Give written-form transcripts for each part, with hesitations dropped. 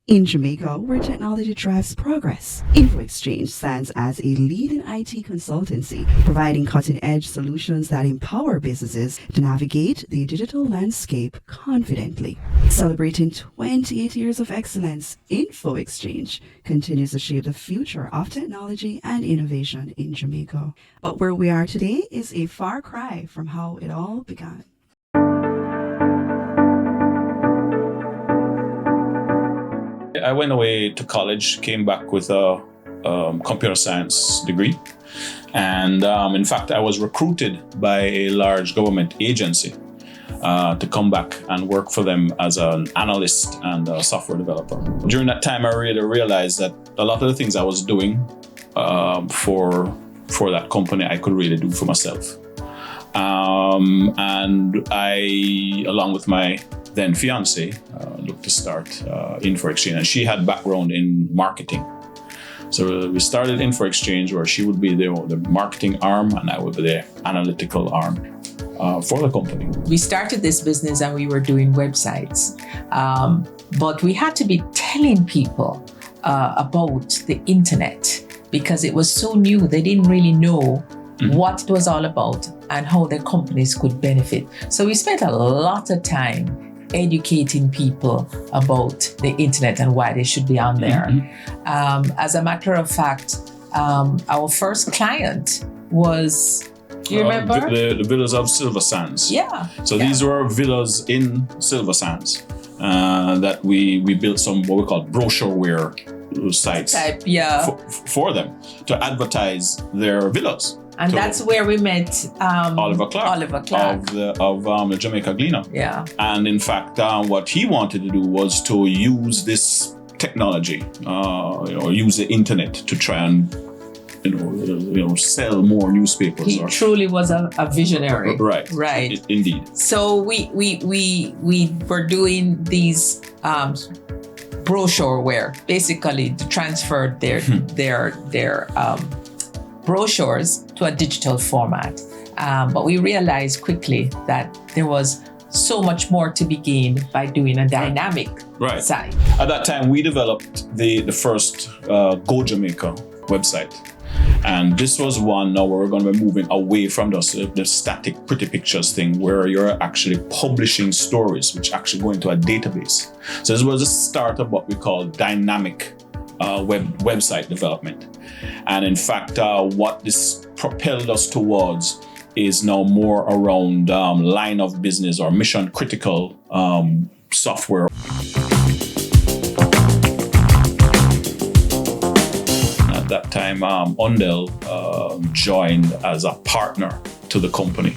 In Jamaica, where technology drives progress, InfoExchange stands as a leading IT consultancy, providing cutting-edge solutions that empower businesses to navigate the digital landscape confidently. Celebrating 28 years of excellence, InfoExchange continues to shape the future of technology and innovation in Jamaica. But where we are today is a far cry from how it all began. I went away to college, came back with a computer science degree. And in fact, I was recruited by a large government agency to come back and work for them as an analyst and a software developer. During that time, I really realized that a lot of the things I was doing for that company, I could really do for myself. And I, along with my then fiance, looked to start InfoExchange, and she had background in marketing. So we started InfoExchange, where she would be the marketing arm and I would be the analytical arm for the company. We started this business and we were doing websites, but we had to be telling people about the internet because it was so new. They didn't really know what it was all about and how their companies could benefit. So we spent a lot of time educating people about the internet and why they should be on there. As a matter of fact, our first client was, do you remember? The villas of Silver Sands. Yeah. So these were villas in Silver Sands that we built some what we call brochureware sites for them to advertise their villas. And that's where we met Oliver Clark of the Jamaica Gleaner. Yeah. And in fact, what he wanted to do was to use this technology, use the internet to try and sell more newspapers. He truly was a visionary. Right. Right. Indeed. So we were doing these brochureware, basically to transfer their brochures to a digital format. But we realized quickly that there was so much more to be gained by doing a dynamic site. At that time, we developed the first Go Jamaica website. And this was one now where we're going to be moving away from the static pretty pictures thing where you're actually publishing stories which actually go into a database. So this was the start of what we call dynamic website development. And in fact, what this propelled us towards is now more around line of business or mission critical software. At that time, Undel joined as a partner to the company.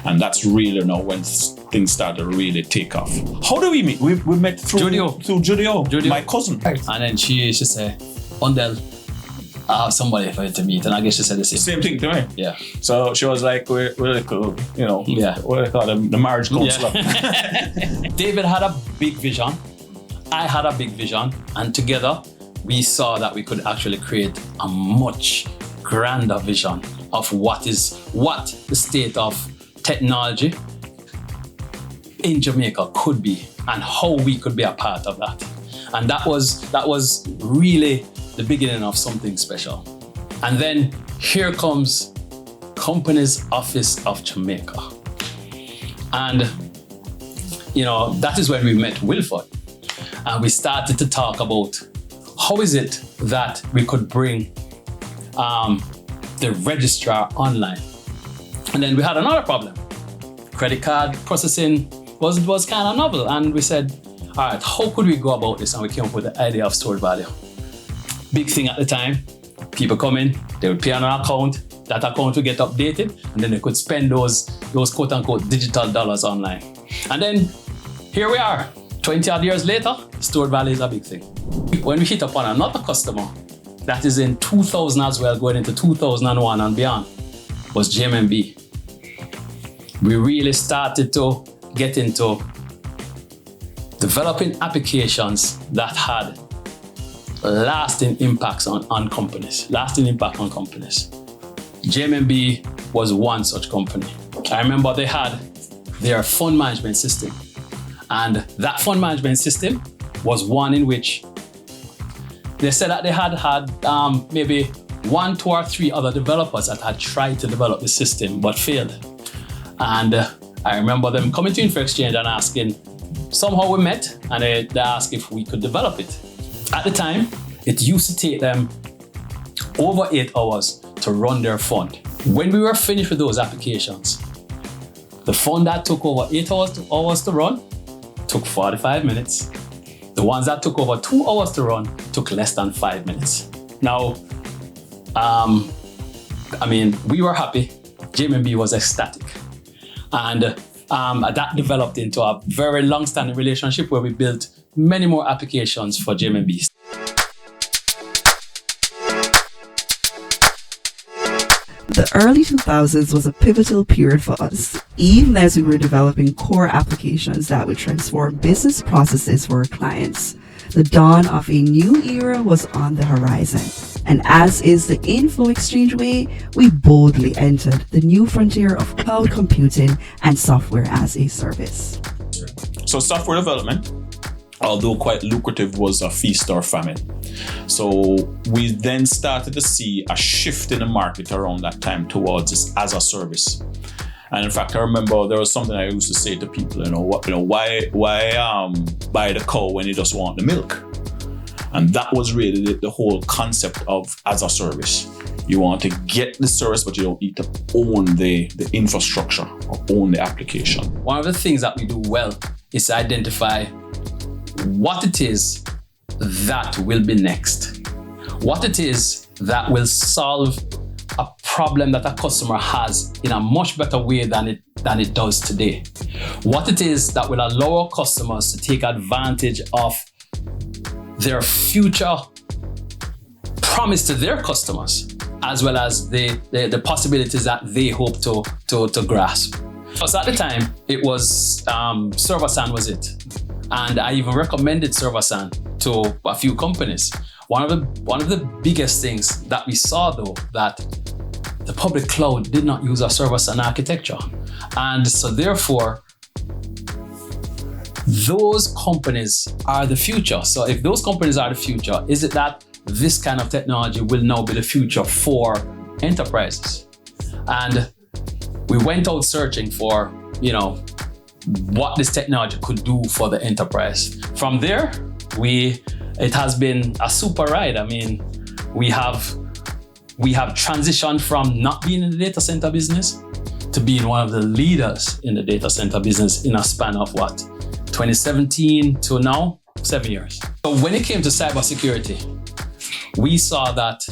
And that's really now when things started to really take off. How do we meet? We met through Judio, my cousin. And then she said, Undel, I have somebody for you to meet. And I guess she said the same thing to me. Yeah. So she was like, we're like, what do they call them? The marriage counselor. Yeah. David had a big vision. I had a big vision. And together, we saw that we could actually create a much grander vision of what the state of technology in Jamaica could be and how we could be a part of that. And that was really the beginning of something special. And then here comes Companies Office of Jamaica. And, that is when we met Wilford. And we started to talk about how is it that we could bring the registrar online. And then we had another problem. Credit card processing was kind of novel. And we said, all right, how could we go about this? And we came up with the idea of stored value. Big thing at the time, people come in, they would pay on an account, that account would get updated, and then they could spend those quote unquote digital dollars online. And then here we are, 20 odd years later, stored value is a big thing. When we hit upon another customer, that is in 2000 as well, going into 2001 and beyond, was JMB. We really started to get into developing applications that had lasting impacts on companies, JMB was one such company. I remember they had their fund management system. And that fund management system was one in which They said that they had maybe 1, 2, or 3 other developers that had tried to develop the system but failed. And I remember them coming to InfoExchange and asking, somehow we met and they asked if we could develop it. At the time, it used to take them over 8 hours to run their fund. When we were finished with those applications, the fund that took over 8 hours to run took 45 minutes. The ones that took over 2 hours to run took less than 5 minutes. Now, we were happy. JMB was ecstatic. And that developed into a very long-standing relationship where we built many more applications for JMB. The early 2000s was a pivotal period for us, even as we were developing core applications that would transform business processes for our clients. The dawn of a new era was on the horizon, and as is the InfoExchange way, we boldly entered the new frontier of cloud computing and software as a service. So software development, although quite lucrative, was a feast or famine. So we then started to see a shift in the market around that time towards this as a service. And in fact, I remember there was something I used to say to people, why buy the cow when you just want the milk? And that was really the whole concept of as a service. You want to get the service, but you don't need to own the infrastructure or own the application. One of the things that we do well is to identify what it is that will be next. What it is that will solve a problem that a customer has in a much better way than it does today. What it is that will allow our customers to take advantage of their future promise to their customers, as well as the possibilities that they hope to grasp. So at the time, it was ServerSAN was it. And I even recommended ServerSAN to a few companies. One of the biggest things that we saw, though, that the public cloud did not use a ServerSAN architecture. And so therefore, those companies are the future. So if those companies are the future, is it that this kind of technology will now be the future for enterprises? And we went out searching for, what this technology could do for the enterprise. From there, it has been a super ride. I mean, we have transitioned from not being in the data center business to being one of the leaders in the data center business in a span of 2017 to now, 7 years. So when it came to cybersecurity, we saw that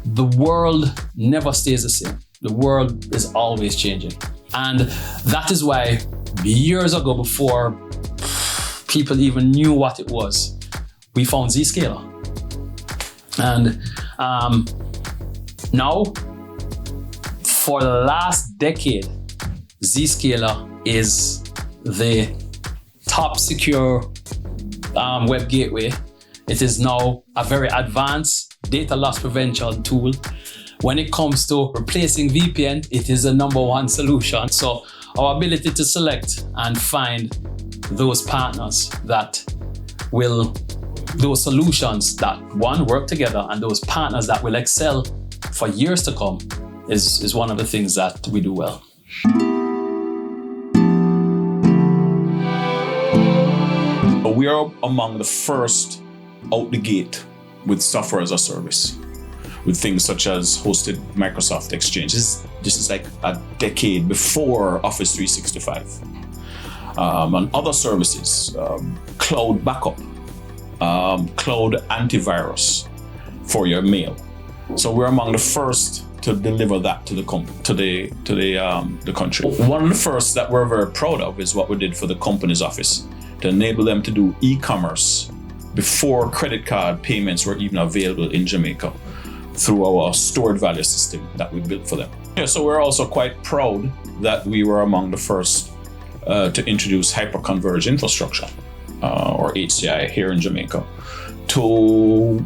the world never stays the same. The world is always changing. And that is why years ago, before people even knew what it was, we found Zscaler. And now, for the last decade, Zscaler is the top secure web gateway. It is now a very advanced data loss prevention tool. When it comes to replacing VPN, it is the #1 solution. So our ability to select and find those partners those solutions that work together, and those partners that will excel for years to come is one of the things that we do well. We are among the first out the gate with software as a service, with things such as hosted Microsoft Exchange. This is like a decade before Office 365. And other services, cloud backup, cloud antivirus for your mail. So we're among the first to deliver that to the country. One of the first that we're very proud of is what we did for the company's office to enable them to do e-commerce before credit card payments were even available in Jamaica, through our stored value system that we built for them. So we're also quite proud that we were among the first to introduce hyperconverged infrastructure, or HCI, here in Jamaica, to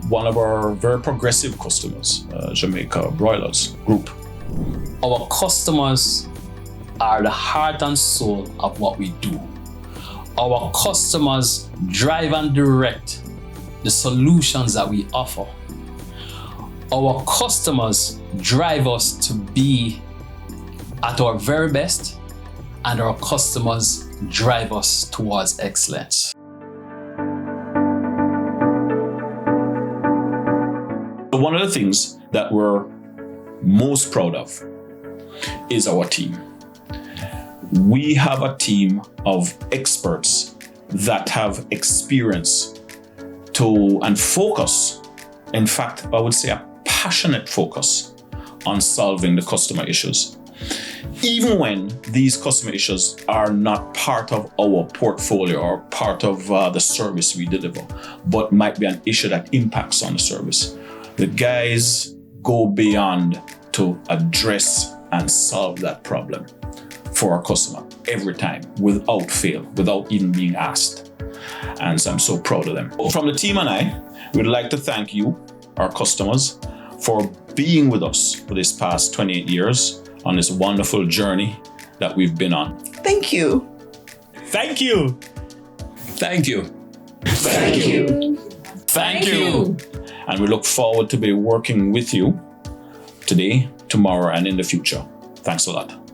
one of our very progressive customers, Jamaica Broilers Group. Our customers are the heart and soul of what we do. Our customers drive and direct the solutions that we offer. Our customers drive us to be at our very best, and our customers drive us towards excellence. One of the things that we're most proud of is our team. We have a team of experts that have experience and focus. In fact, I would say a passionate focus on solving the customer issues. Even when these customer issues are not part of our portfolio or part of the service we deliver, but might be an issue that impacts on the service, the guys go beyond to address and solve that problem for our customer every time, without fail, without even being asked. And so I'm so proud of them. From the team and I, we'd like to thank you, our customers, for being with us for this past 28 years on this wonderful journey that we've been on. Thank you. Thank you. Thank you. Thank you. Thank you. And we look forward to be working with you today, tomorrow, and in the future. Thanks a lot.